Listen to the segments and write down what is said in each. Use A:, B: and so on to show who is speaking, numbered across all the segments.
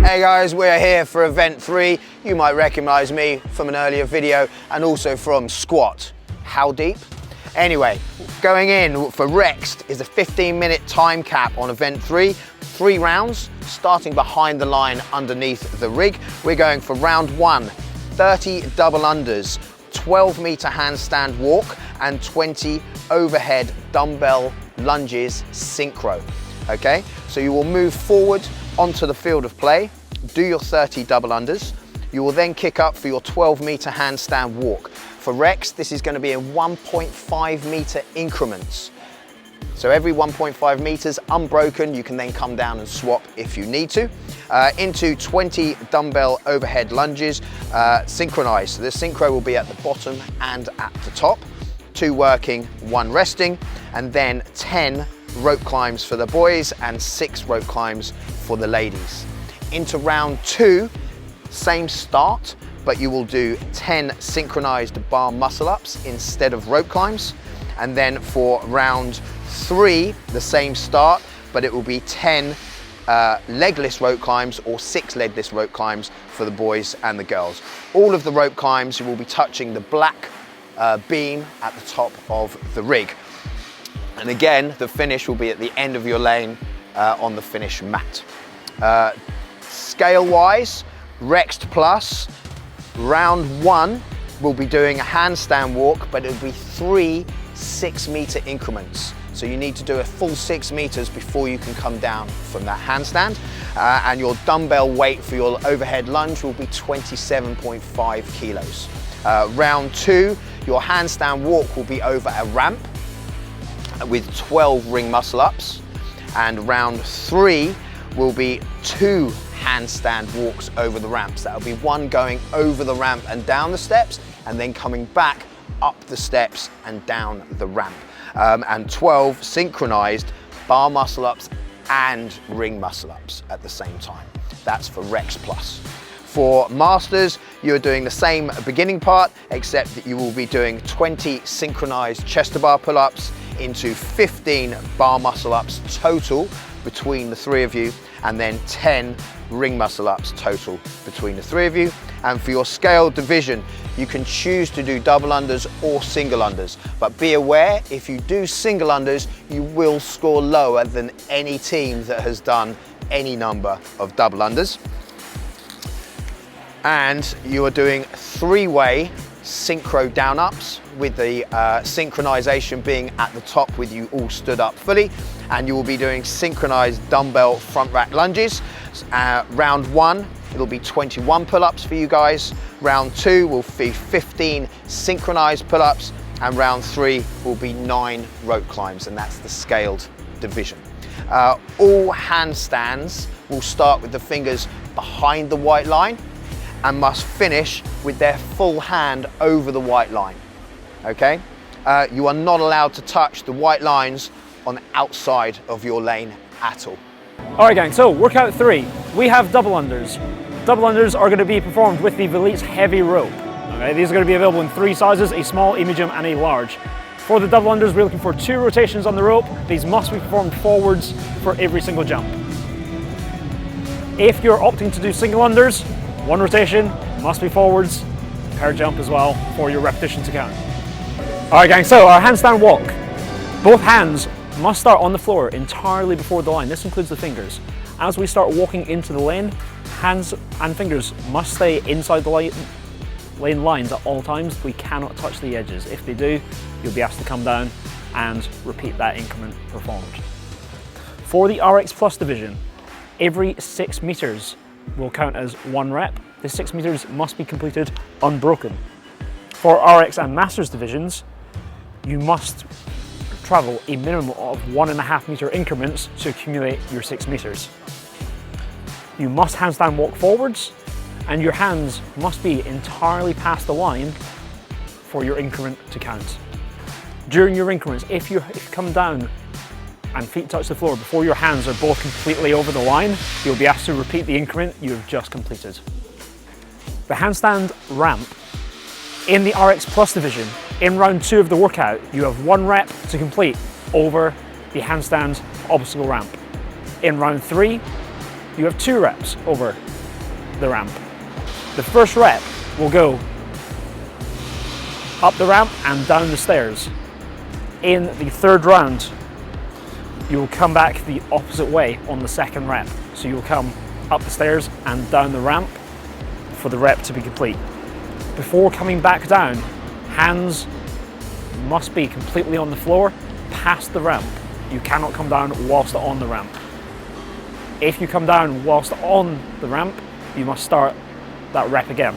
A: Hey guys, we're here for event 3. You might recognize me from an earlier video and also from squat. How deep? Anyway, going in for Rext is a 15-minute time cap on event 3. 3 rounds, starting behind the line underneath the rig. We're going for round 1, 30 double unders, 12-meter handstand walk, and 20 overhead dumbbell lunges synchro. Okay, so you will move forward onto the field of play, do your 30 double unders. You will then kick up for your 12-meter handstand walk. For Rext, this is going to be in 1.5-meter increments. So every 1.5 meters unbroken, you can then come down and swap if you need to. Into 20 dumbbell overhead lunges, synchronized. So the synchro will be at the bottom and at the top. 2 working, 1 resting, and then 10 rope climbs for the boys and 6 rope climbs for the ladies. Into round 2, same start, but you will do 10 synchronized bar muscle ups instead of rope climbs. And then for round 3, the same start, but it will be 10 legless rope climbs or 6 legless rope climbs for the boys and the girls. All of the rope climbs, you will be touching the black beam at the top of the rig. And again, the finish will be at the end of your lane on the finish mat. Scale-wise, Rext Plus, round 1, we'll be doing a handstand walk, but it'll be 3 6-meter increments. So you need to do a full 6 meters before you can come down from that handstand. And your dumbbell weight for your overhead lunge will be 27.5 kilos. Round 2, your handstand walk will be over a ramp with 12 ring muscle ups, and round 3 will be 2 handstand walks over the ramps. That'll be 1 going over the ramp and down the steps, and then coming back up the steps and down the ramp. And 12 synchronized bar muscle ups and ring muscle ups at the same time. That's for Rext Plus. For Masters, you're doing the same beginning part, except that you will be doing 20 synchronized chest to bar pull-ups into 15 bar muscle ups total between the 3 of you, and then 10 ring muscle ups total between the 3 of you. And for your scale division, you can choose to do double unders or single unders, but be aware, if you do single unders, you will score lower than any team that has done any number of double unders. And you are doing 3-way synchro down ups, with the synchronization being at the top with you all stood up fully. And you will be doing synchronized dumbbell front rack lunges. Round 1, it'll be 21 pull-ups for you guys. Round 2 will be 15 synchronized pull-ups, and round 3 will be 9 rope climbs, and that's the scaled division. All handstands will start with the fingers behind the white line and must finish with their full hand over the white line. Okay? You are not allowed to touch the white lines on the outside of your lane at all.
B: Alright gang, so workout 3, we have double unders. Double unders are going to be performed with the Velite's heavy rope. Okay, these are going to be available in 3 sizes, a small, a medium and a large. For the double unders, we're looking for 2 rotations on the rope. These must be performed forwards for every single jump. If you're opting to do single unders, 1 rotation must be forwards per jump as well for your repetition to count. Alright gang, so our handstand walk. Both hands must start on the floor entirely before the line. This includes the fingers. As we start walking into the lane, hands and fingers must stay inside the lane lines at all times. We cannot touch the edges. If they do, you'll be asked to come down and repeat that increment performed. For the RX Plus division, every 6 meters will count as 1 rep. The 6 meters must be completed unbroken. For RX and Masters divisions, you must travel a minimum of 1.5 meter increments to accumulate your 6 meters. You must handstand walk forwards, and your hands must be entirely past the line for your increment to count. During your increments, if you come down and feet touch the floor before your hands are both completely over the line, you'll be asked to repeat the increment you have just completed. The handstand ramp in the RX Plus division, in round 2 of the workout, you have 1 rep to complete over the handstand obstacle ramp. In round 3, you have 2 reps over the ramp. The first rep will go up the ramp and down the stairs. In the third round, you will come back the opposite way on the second rep. So you'll come up the stairs and down the ramp for the rep to be complete. Before coming back down, hands must be completely on the floor past the ramp. You cannot come down whilst on the ramp. If you come down whilst on the ramp, you must start that rep again.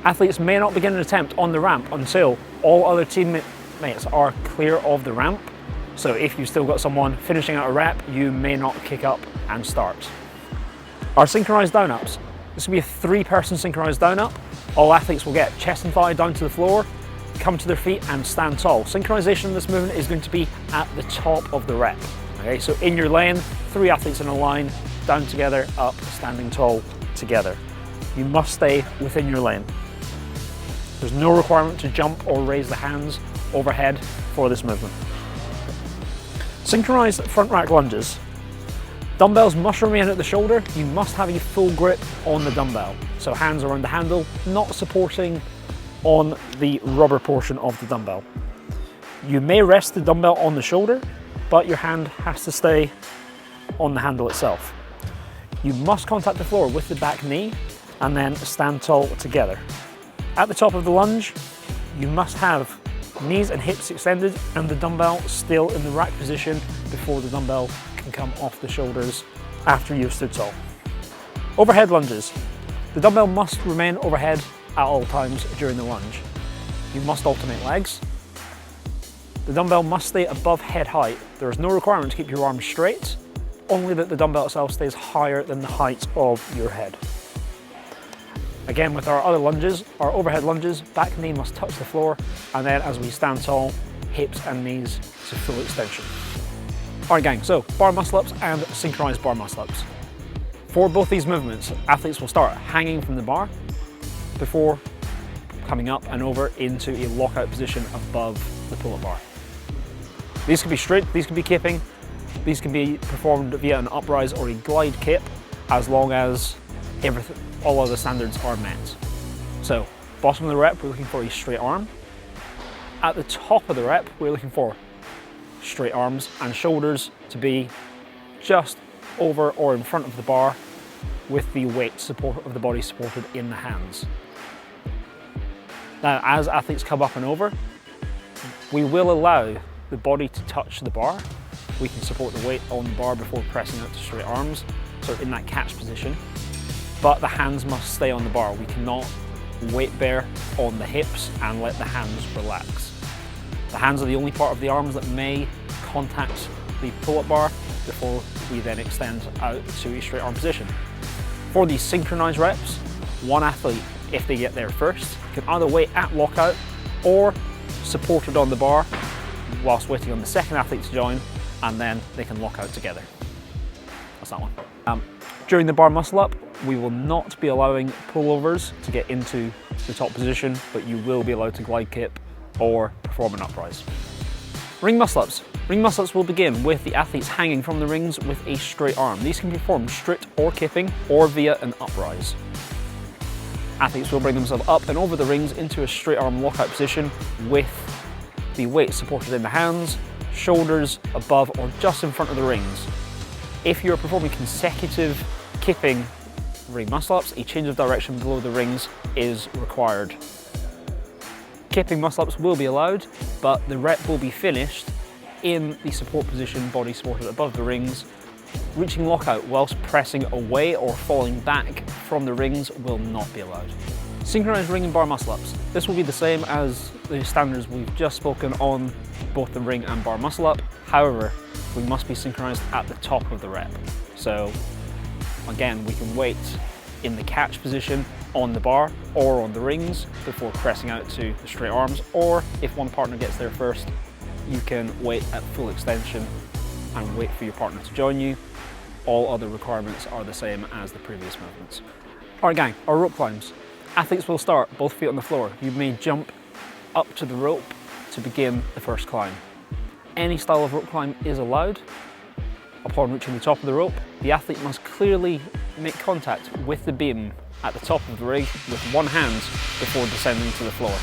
B: Athletes may not begin an attempt on the ramp until all other teammates are clear of the ramp. So if you've still got someone finishing out a rep, you may not kick up and start. Our synchronized down ups. This will be a 3-person synchronized down up. All athletes will get chest and thigh down to the floor, come to their feet and stand tall. Synchronization in this movement is going to be at the top of the rep. Okay, so in your lane, 3 athletes in a line, down together, up, standing tall together. You must stay within your lane. There's no requirement to jump or raise the hands overhead for this movement. Synchronized front rack lunges. Dumbbells must remain at the shoulder. You must have a full grip on the dumbbell. So hands around the handle, not supporting on the rubber portion of the dumbbell. You may rest the dumbbell on the shoulder, but your hand has to stay on the handle itself. You must contact the floor with the back knee and then stand tall together. At the top of the lunge, you must have knees and hips extended and the dumbbell still in the rack position before the dumbbell can come off the shoulders after you've stood tall. Overhead lunges. The dumbbell must remain overhead at all times during the lunge. You must alternate legs. The dumbbell must stay above head height. There is no requirement to keep your arms straight, only that the dumbbell itself stays higher than the height of your head. Again, with our other lunges, our overhead lunges, back knee must touch the floor, and then as we stand tall, hips and knees to full extension. All right gang, so bar muscle ups and synchronized bar muscle ups. For both these movements, athletes will start hanging from the bar before coming up and over into a lockout position above the pull-up bar. These can be straight, these can be kipping, these can be performed via an uprise or a glide kip, as long as all other standards are met. So, bottom of the rep, we're looking for a straight arm. At the top of the rep, we're looking for straight arms and shoulders to be just over or in front of the bar with the weight support of the body supported in the hands. Now, as athletes come up and over, we will allow the body to touch the bar. We can support the weight on the bar before pressing out to straight arms, so in that catch position. But the hands must stay on the bar. We cannot weight bear on the hips and let the hands relax. The hands are the only part of the arms that may contact the pull-up bar before we then extend out to a straight arm position. For these synchronized reps, one athlete, if they get there first, can either wait at lockout or supported on the bar whilst waiting on the second athlete to join, and then they can lock out together. That's that one. During the bar muscle up, we will not be allowing pullovers to get into the top position, but you will be allowed to glide kip or perform an uprise. Ring muscle ups. Ring muscle ups will begin with the athletes hanging from the rings with a straight arm. These can be performed strict or kipping or via an uprise. Athletes will bring themselves up and over the rings into a straight arm lockout position with the weight supported in the hands, shoulders above or just in front of the rings. If you're performing consecutive kipping ring muscle ups, a change of direction below the rings is required. Kipping muscle ups will be allowed, but the rep will be finished in the support position, body supported above the rings. Reaching lockout whilst pressing away or falling back from the rings will not be allowed. Synchronized ring and bar muscle ups. This will be the same as the standards we've just spoken on, both the ring and bar muscle up. However, we must be synchronized at the top of the rep. So again, we can wait in the catch position on the bar or on the rings before pressing out to the straight arms, or if one partner gets there first, you can wait at full extension and wait for your partner to join you. All other requirements are the same as the previous movements. All right gang, our rope climbs. Athletes will start both feet on the floor. You may jump up to the rope to begin the first climb. Any style of rope climb is allowed. Upon reaching the top of the rope, the athlete must clearly make contact with the beam at the top of the rig with one hand before descending to the floor.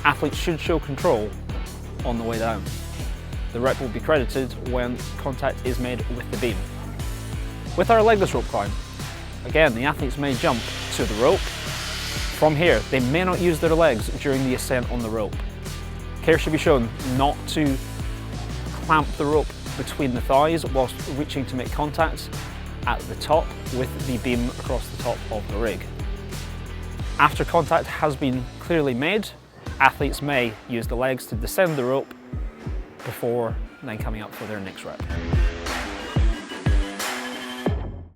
B: Athletes should show control on the way down. The rep will be credited when contact is made with the beam. With our legless rope climb, again, the athletes may jump to the rope. From here, they may not use their legs during the ascent on the rope. Care should be shown not to clamp the rope between the thighs whilst reaching to make contact at the top with the beam across the top of the rig. After contact has been clearly made, athletes may use the legs to descend the rope before then coming up for their next rep.